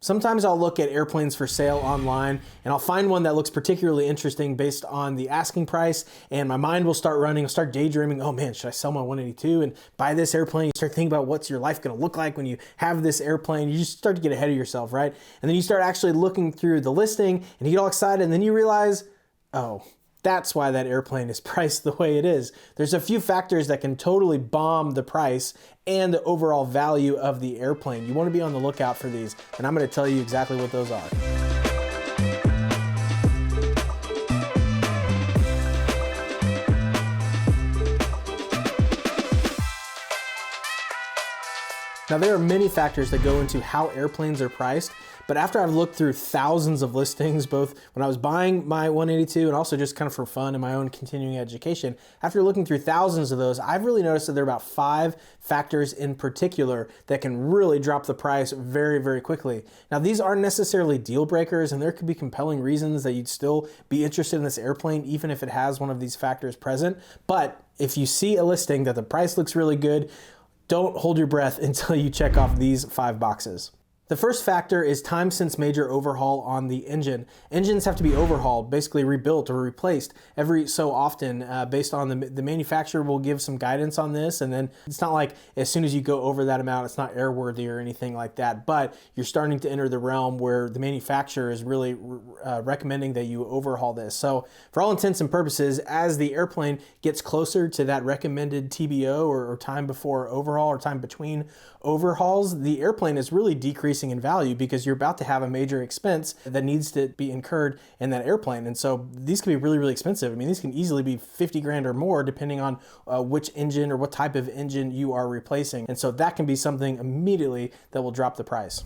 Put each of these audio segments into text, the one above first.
Sometimes I'll look at airplanes for sale online and I'll find one that looks particularly interesting based on the asking price, and my mind will start running. I'll start daydreaming, oh man, should I sell my 182 and buy this airplane? You start thinking about what's your life gonna look like when you have this airplane. You just start to get ahead of yourself, right? And then you start actually looking through the listing and you get all excited, and then you realize, oh, that's why that airplane is priced the way it is. There's a few factors that can totally bomb the price and the overall value of the airplane. You want to be on the lookout for these, and I'm going to tell you exactly what those are. Now, there are many factors that go into how airplanes are priced, but after I've looked through thousands of listings, both when I was buying my 182 and also just kind of for fun in my own continuing education, after looking through thousands of those, I've really noticed that there are about 5 factors in particular that can really drop the price very, very quickly. Now, these aren't necessarily deal breakers, and there could be compelling reasons that you'd still be interested in this airplane, even if it has one of these factors present. But if you see a listing that the price looks really good, don't hold your breath until you check off these 5 boxes. The first factor is time since major overhaul on the engine. Engines have to be overhauled, basically rebuilt or replaced every so often based on the manufacturer will give some guidance on this. And then it's not like as soon as you go over that amount, it's not airworthy or anything like that, but you're starting to enter the realm where the manufacturer is really recommending that you overhaul this. So for all intents and purposes, as the airplane gets closer to that recommended TBO or time before overhaul or time between overhauls, the airplane is really decreasing in value because you're about to have a major expense that needs to be incurred in that airplane. And so these can be really, really expensive. I mean, these can easily be 50 grand or more depending on which engine or what type of engine you are replacing. And so that can be something immediately that will drop the price.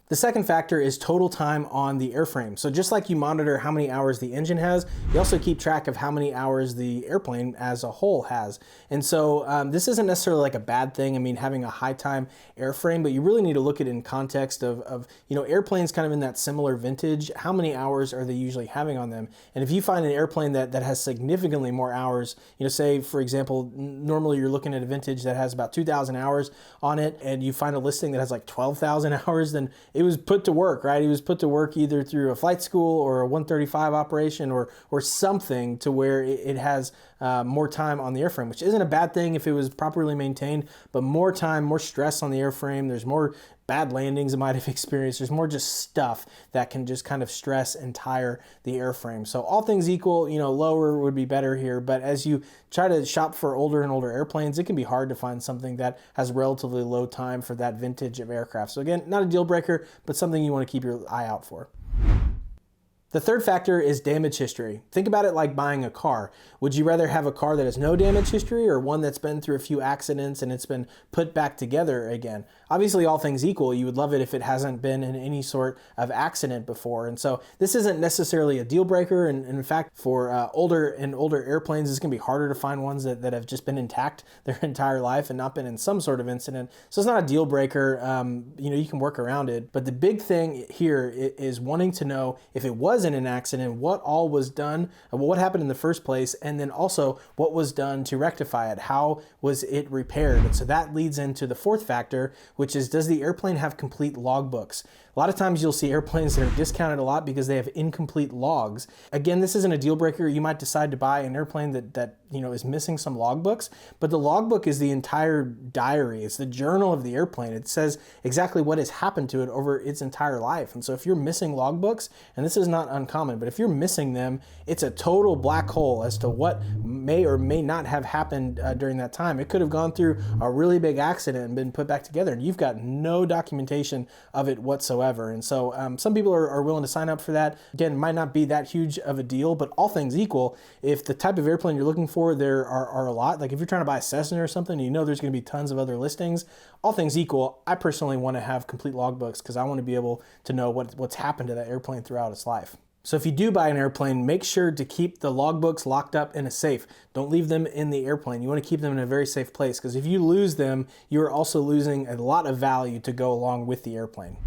The second factor is total time on the airframe. So just like you monitor how many hours the engine has, you also keep track of how many hours the airplane as a whole has. And so this isn't necessarily like a bad thing. I mean, having a high time airframe, but you really need to look at it in context of airplanes kind of in that similar vintage. How many hours are they usually having on them? And if you find an airplane that has significantly more hours, say for example, normally you're looking at a vintage that has about 2,000 hours on it, and you find a listing that has like 12,000 hours, then it was put to work, right? He was put to work either through a flight school or a 135 operation or something to where it has more time on the airframe, which isn't a bad thing if it was properly maintained, but more time, more stress on the airframe. There's more bad landings it might have experienced. There's more just stuff that can just kind of stress and tire the airframe. So all things equal, lower would be better here. But as you try to shop for older and older airplanes, it can be hard to find something that has relatively low time for that vintage of aircraft. So again, not a deal breaker, but something you want to keep your eye out for. The third factor is damage history. Think about it like buying a car. Would you rather have a car that has no damage history or one that's been through a few accidents and it's been put back together again? Obviously, all things equal, you would love it if it hasn't been in any sort of accident before. And so this isn't necessarily a deal breaker. And in fact, for older and older airplanes, it's gonna be harder to find ones that have just been intact their entire life and not been in some sort of incident. So it's not a deal breaker. You can work around it. But the big thing here is wanting to know if it was in an accident, what all was done, what happened in the first place, and then also what was done to rectify it. How was it repaired? And so that leads into the fourth factor, which is, does the airplane have complete logbooks? A lot of times you'll see airplanes that are discounted a lot because they have incomplete logs. Again, this isn't a deal breaker. You might decide to buy an airplane that is missing some logbooks, but the logbook is the entire diary. It's the journal of the airplane. It says exactly what has happened to it over its entire life. And so if you're missing logbooks, and this is not uncommon, but if you're missing them, it's a total black hole as to what may or may not have happened during that time. It could have gone through a really big accident and been put back together, and you've got no documentation of it whatsoever. And so some people are willing to sign up for that. Again, it might not be that huge of a deal, but all things equal, if the type of airplane you're looking for, there are a lot. Like if you're trying to buy a Cessna or something, there's going to be tons of other listings. All things equal, I personally want to have complete logbooks because I want to be able to know what's happened to that airplane throughout its life. So if you do buy an airplane, make sure to keep the logbooks locked up in a safe. Don't leave them in the airplane. You want to keep them in a very safe place because if you lose them, you're also losing a lot of value to go along with the airplane.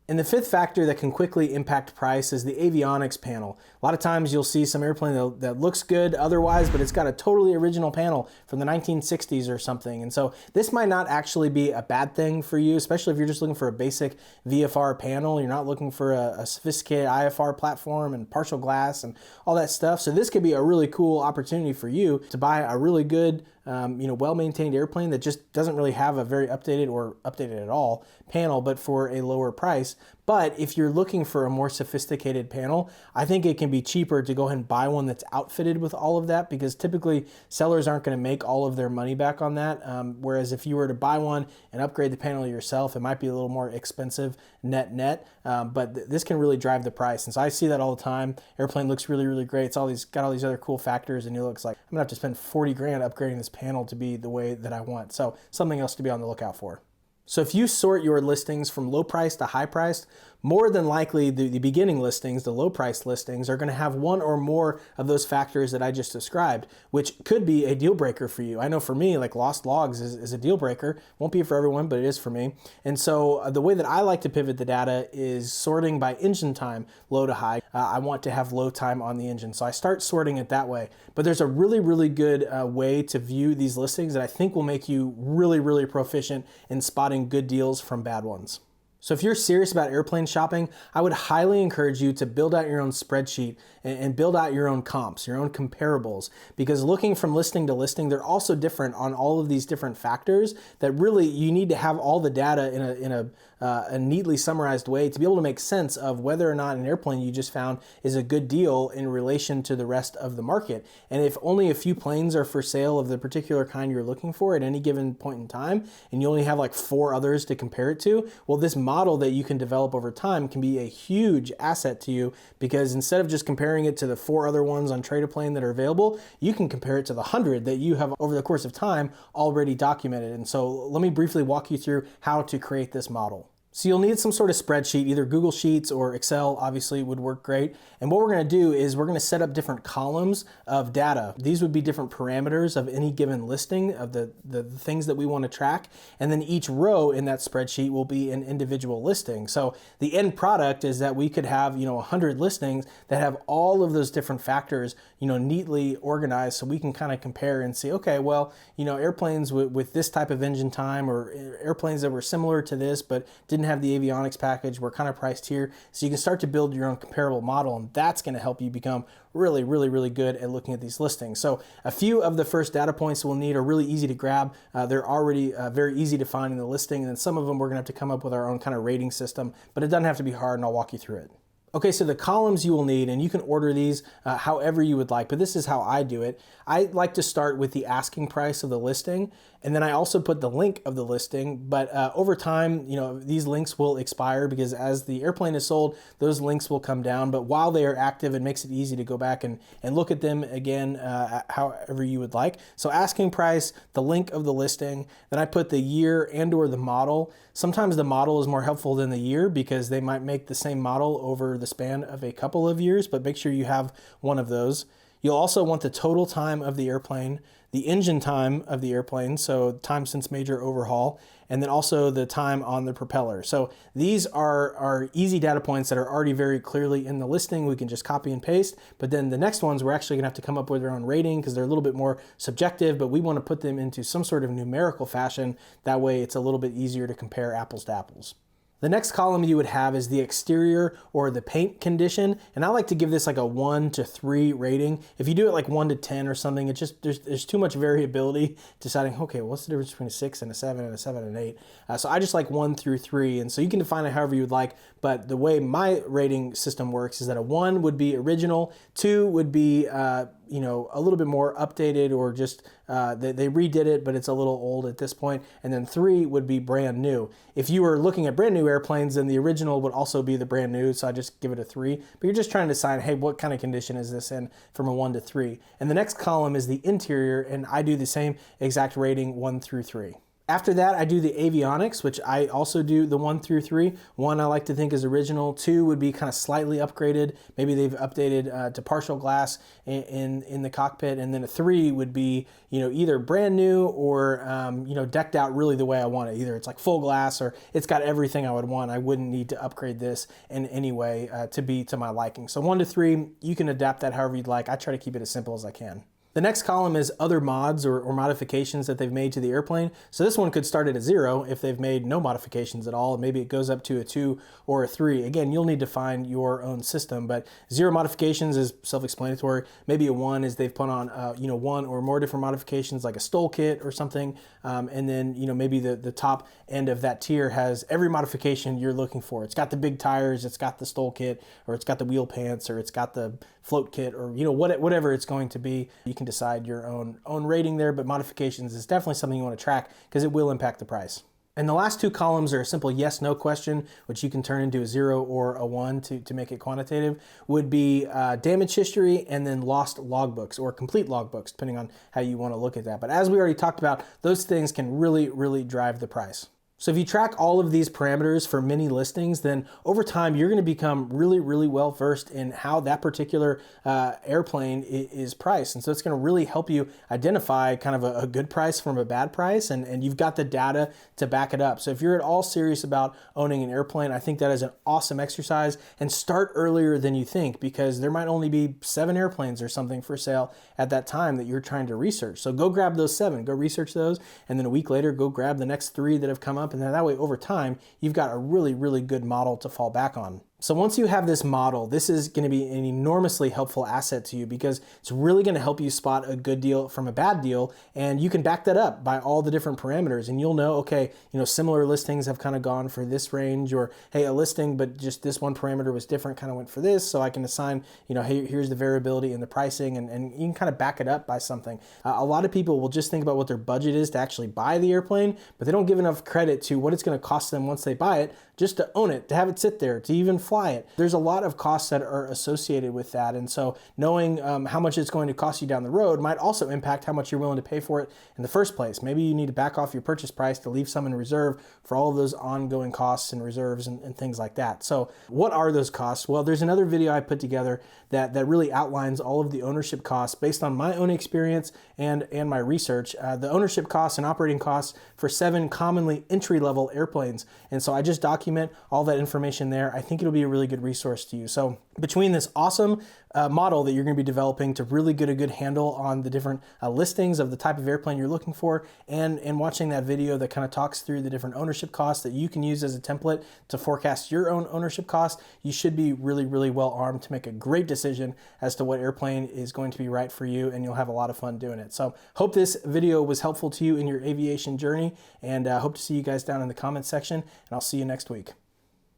And the fifth factor that can quickly impact price is the avionics panel. A lot of times you'll see some airplane that looks good otherwise, but it's got a totally original panel from the 1960s or something. And so this might not actually be a bad thing for you, especially if you're just looking for a basic VFR panel. You're not looking for a sophisticated IFR platform and partial glass and all that stuff. So this could be a really cool opportunity for you to buy a really good, well-maintained airplane that just doesn't really have a very updated or updated at all panel, but for a lower price. But if you're looking for a more sophisticated panel, I think it can be cheaper to go ahead and buy one that's outfitted with all of that, because typically sellers aren't going to make all of their money back on that. Whereas if you were to buy one and upgrade the panel yourself, it might be a little more expensive net. But this can really drive the price. And so I see that all the time. Airplane looks really, really great. It's got all these other cool factors, and it looks like I'm gonna have to spend 40 grand upgrading this panel to be the way that I want. So something else to be on the lookout for. So if you sort your listings from low price to high priced, more than likely the beginning listings, the low price listings, are going to have one or more of those factors that I just described, which could be a deal breaker for you. I know for me, like lost logs is a deal breaker. Won't be for everyone, but it is for me. And so the way that I like to pivot the data is sorting by engine time, low to high. I want to have low time on the engine, so I start sorting it that way. But there's a really, really good way to view these listings that I think will make you really, really proficient in spotting good deals from bad ones. So if you're serious about airplane shopping, I would highly encourage you to build out your own spreadsheet and build out your own comps, your own comparables, because looking from listing to listing, they're also different on all of these different factors that really you need to have all the data in a neatly summarized way to be able to make sense of whether or not an airplane you just found is a good deal in relation to the rest of the market. And if only a few planes are for sale of the particular kind you're looking for at any given point in time, and you only have like 4 others to compare it to, well, this model that you can develop over time can be a huge asset to you, because instead of just comparing it to the 4 other ones on Trade-A-Plane that are available, you can compare it to the 100 that you have over the course of time already documented. And so let me briefly walk you through how to create this model. So you'll need some sort of spreadsheet, either Google Sheets or Excel obviously would work great. And what we're gonna do is we're gonna set up different columns of data. These would be different parameters of any given listing of the things that we wanna track. And then each row in that spreadsheet will be an individual listing. So the end product is that we could have 100 listings that have all of those different factors neatly organized, so we can kind of compare and see, okay, well, airplanes with this type of engine time, or airplanes that were similar to this but didn't have the avionics package, were kind of priced here. So you can start to build your own comparable model, and that's going to help you become really, really, really good at looking at these listings. So a few of the first data points we'll need are really easy to grab. They're already very easy to find in the listing, and then some of them we're going to have to come up with our own kind of rating system, but it doesn't have to be hard, and I'll walk you through it. Okay, so the columns you will need, and you can order these however you would like, but this is how I do it. I like to start with the asking price of the listing, and then I also put the link of the listing, but over time, these links will expire, because as the airplane is sold, those links will come down, but while they are active, it makes it easy to go back and look at them again however you would like. So asking price, the link of the listing, then I put the year and or the model. Sometimes the model is more helpful than the year, because they might make the same model over the span of a couple of years, but make sure you have one of those. You'll also want the total time of the airplane, the engine time of the airplane, so time since major overhaul, and then also the time on the propeller. So these are easy data points that are already very clearly in the listing. We can just copy and paste, but then the next ones we're actually gonna have to come up with our own rating, because they're a little bit more subjective, but we wanna put them into some sort of numerical fashion. That way it's a little bit easier to compare apples to apples. The next column you would have is the exterior or the paint condition, and I like to give this like a 1 to 3 rating. If you do it like 1 to 10 or something, it's just there's too much variability deciding, okay, what's the difference between a 6 and a 7 and a 7 and 8. So I just like 1 through 3, and so you can define it however you would like, but the way my rating system works is that a 1 would be original, 2 would be a little bit more updated, or just they redid it, but it's a little old at this point. And then 3 would be brand new. If you were looking at brand new airplanes, then the original would also be the brand new, so I just give it a 3. But you're just trying to decide, hey, what kind of condition is this in, from a 1 to 3. And the next column is the interior, and I do the same exact rating, 1 through 3. After that, I do the avionics, which I also do the 1 through 3. 1 I like to think is original. 2 would be kind of slightly upgraded. Maybe they've updated to partial glass in the cockpit. And then a 3 would be, either brand new or, decked out really the way I want it. Either it's like full glass or it's got everything I would want. I wouldn't need to upgrade this in any way to be to my liking. So 1 to 3, you can adapt that however you'd like. I try to keep it as simple as I can. The next column is other mods or modifications that they've made to the airplane. So this one could start at a 0 if they've made no modifications at all. Maybe it goes up to a 2 or a 3. Again, you'll need to find your own system, but 0 modifications is self-explanatory. Maybe a 1 is they've put on, 1 or more different modifications like a stole kit or something. And then, maybe the top end of that tier has every modification you're looking for. It's got the big tires, it's got the stole kit, or it's got the wheel pants, or it's got the float kit, or, whatever it's going to be. You can decide your own rating there, but modifications is definitely something you want to track because it will impact the price. And the last 2 columns are a simple yes/no question, which you can turn into a 0 or a 1 to make it quantitative, would be damage history and then lost logbooks or complete logbooks, depending on how you want to look at that. But as we already talked about, those things can really, really drive the price. So if you track all of these parameters for many listings, then over time, you're going to become really, really well versed in how that particular airplane is priced. And so it's going to really help you identify kind of a good price from a bad price, and you've got the data to back it up. So if you're at all serious about owning an airplane, I think that is an awesome exercise, and start earlier than you think, because there might only be 7 airplanes or something for sale at that time that you're trying to research. So go grab those 7, go research those, and then a week later, go grab the next 3 that have come up. And then that way, over time, you've got a really, really good model to fall back on. So once you have this model, this is going to be an enormously helpful asset to you because it's really going to help you spot a good deal from a bad deal, and you can back that up by all the different parameters, and you'll know, okay, similar listings have kind of gone for this range, or hey, a listing, but just this one parameter was different, kind of went for this, so I can assign, hey, here's the variability in the pricing, and you can kind of back it up by something. A lot of people will just think about what their budget is to actually buy the airplane, but they don't give enough credit to what it's going to cost them once they buy it, just to own it, to have it sit there, to even fly it. There's a lot of costs that are associated with that, and so knowing how much it's going to cost you down the road might also impact how much you're willing to pay for it in the first place. Maybe you need to back off your purchase price to leave some in reserve for all of those ongoing costs and reserves and things like that. So what are those costs? Well, there's another video I put together that really outlines all of the ownership costs based on my own experience and my research, the ownership costs and operating costs for 7 commonly entry-level airplanes. And so I just document all that information there. I think it'll be a really good resource to you. So between this awesome model that you're going to be developing to really get a good handle on the different listings of the type of airplane you're looking for, and watching that video that kind of talks through the different ownership costs that you can use as a template to forecast your own ownership costs, you should be really, really well armed to make a great decision as to what airplane is going to be right for you, and you'll have a lot of fun doing it. So hope this video was helpful to you in your aviation journey, and hope to see you guys down in the comments section, and I'll see you next week.